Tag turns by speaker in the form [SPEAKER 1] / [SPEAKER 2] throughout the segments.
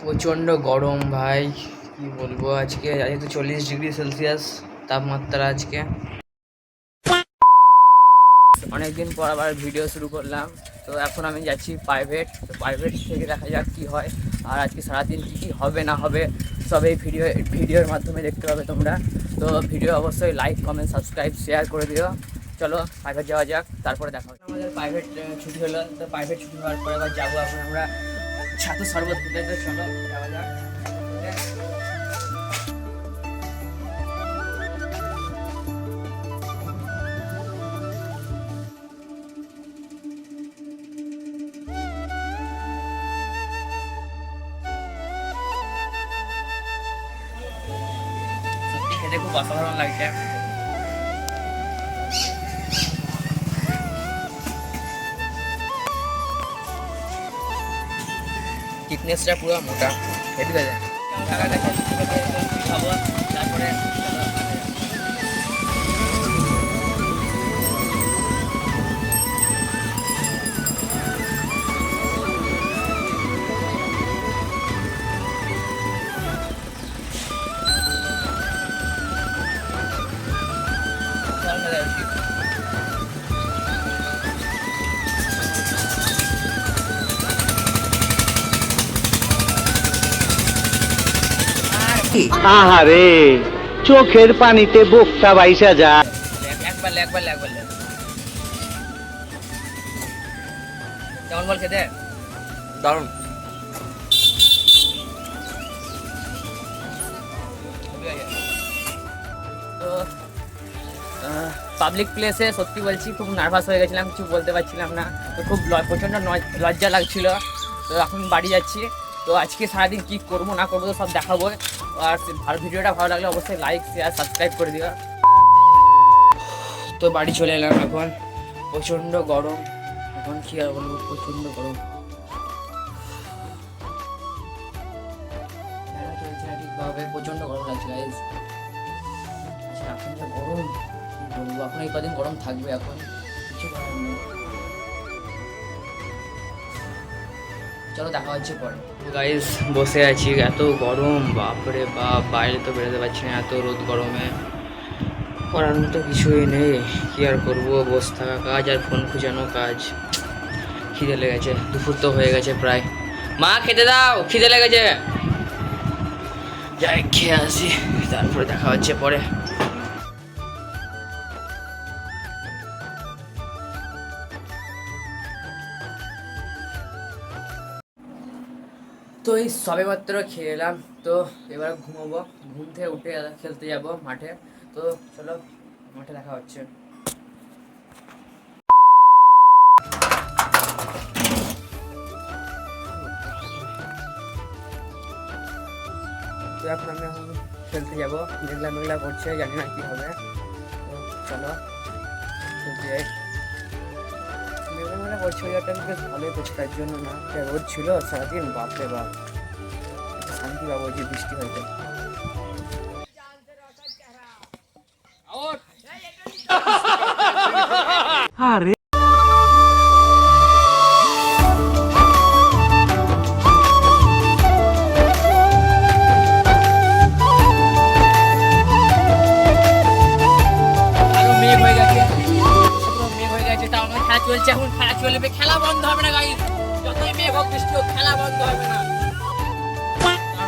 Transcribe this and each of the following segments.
[SPEAKER 1] প্রচণ্ড গরম ভাই, কি বলবো। আজকে যেহেতু 40 ডিগ্রি সেলসিয়াস তাপমাত্রা আজকে। অনেকদিন পর আবার ভিডিও শুরু করলাম। তো এখন আমি যাচ্ছি প্রাইভেট। তো প্রাইভেট থেকে দেখা যাক কী হয়, আর আজকে সারাদিন কী কী হবে না হবে সব এই ভিডিওর মাধ্যমে দেখতে পাবে তোমরা। তো ভিডিও অবশ্যই লাইক কমেন্ট সাবস্ক্রাইব শেয়ার করে দিও। চলো প্রাইভেট যাওয়া যাক, তারপরে দেখা হবে। আমাদের প্রাইভেট ছুটি হলো, তো প্রাইভেট ছুটি হওয়ার পরে আবার যাবো এখন আমরা ছাতু শরবত খেতে। তো চলো যাওয়া যাক। সত্যি খেতে খুব অসাধারণ লাগছে। ফিটনেসটা পুরো মোটা, হেভি লাগে। কাকার কাছে খাবো, তারপরে
[SPEAKER 2] আহারে, চোখের পানিতে বোকটা বাইসা যায়।
[SPEAKER 1] একবার কেমন বল খেতে? দারুণ। তো পাবলিক প্লেসে সত্যি বলছি খুব নার্ভাস হয়ে গেছিলাম, কিছু বলতে পারছিলাম না। তো খুব প্রচণ্ড লজ্জা লাগছিল। তো এখন বাড়ি যাচ্ছি। তো আজকে সারাদিন কী করবো না করবো তো সব দেখাবো। আর ভিডিওটা ভালো লাগলে অবশ্যই লাইক শেয়ার সাবস্ক্রাইব করে দিও। তো বাড়ি চলে এলাম এখন। প্রচণ্ড গরম, এখন কী আর বলবো, প্রচণ্ড গরম। চলছে না ঠিকভাবে, প্রচণ্ড গরম লাগছে গাইজ। আচ্ছা এখন যা গরম, কী বলবো, এখন এই কদিন গরম থাকবে, এখন কিছু করার নেই। চলো দেখা হচ্ছে পরে। গাইজ বসে আছি, এত গরম, বাপরে বাপ, বাইরে তো বেরোতে পারছি না এত রোদ গরমে। করার মতো কিছুই নেই, কি আর করবো, বসে থাকা কাজ আর ফোন খুঁজানো কাজ। খিদে লেগেছে, দুপুর তো হয়ে গেছে প্রায়। মা খেতে দাও, খিদে লেগেছে। যাই খেয়ে আসি, তারপরে দেখা হচ্ছে পরে। তো এই সবে মাত্র খেয়ে এলাম। তো এবার ঘুমাবো, ঘুম থেকে উঠে খেলতে যাব মাঠে। তো চলো মাঠে দেখা হচ্ছে। তো এখন খেলতে যাবো, মেঘলা করছে, জানি না কি হবে। তো চলো খেলতে যাই। মেঘলা করছে, ওই একটা বেশ ভালোই করছে, তার জন্য না রোদ ছিল সারাদিন, বাপরে বাপ শান্তি পাবো যে বৃষ্টি হয়তো।
[SPEAKER 2] আরে
[SPEAKER 1] চলছে এখন, খেলা চলবে, খেলা বন্ধ হবে না গাইস, যতই মেঘ হোক বৃষ্টি হোক খেলা বন্ধ হবে না।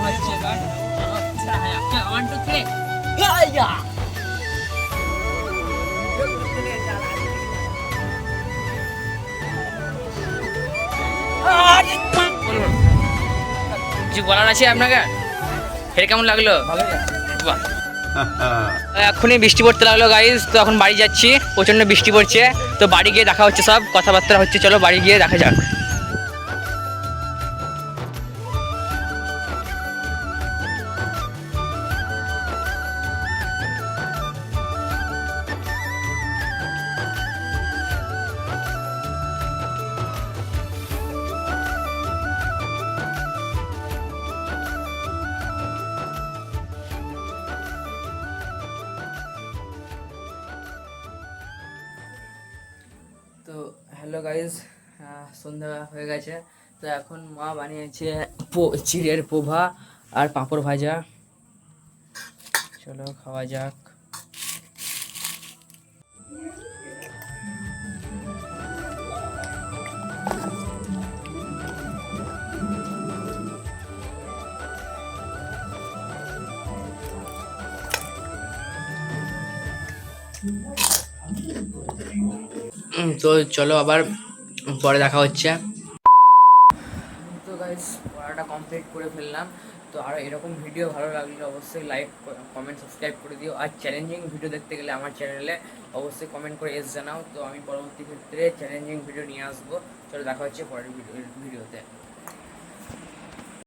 [SPEAKER 1] হচ্ছে এবার 1 2 3 কিছু বলার আছে আপনাকে? এটা কেমন লাগলো? বাহ, এখনই বৃষ্টি পড়তে লাগলো গাইজ। তো এখন বাড়ি যাচ্ছি, প্রচণ্ড বৃষ্টি পড়ছে। তো বাড়ি গিয়ে দেখা হচ্ছে, সব কথাবার্তা হচ্ছে। চলো বাড়ি গিয়ে দেখা যাক। তো হ্যালো গাইজ, সন্ধ্যা হয়ে গেছে। তো এখন মা বানিয়েছে চিড়ের পোহা আর পাঁপড় ভাজা। চলো খাওয়া যাক। তো চলো আবার পরে দেখা হচ্ছে। তো গাইস পড়াটা কমপ্লিট করে ফেললাম। তো আর এরকম ভিডিও ভালো লাগলে অবশ্যই লাইক কমেন্ট সাবস্ক্রাইব করে দিও। আর চ্যালেঞ্জিং ভিডিও দেখতে গেলে আমার চ্যানেলে অবশ্যই কমেন্ট করে জানাও। তো আমি পরবর্তী ক্ষেত্রে চ্যালেঞ্জিং ভিডিও নিয়ে আসবো। চলো দেখা হচ্ছে পরের ভিডিওতে।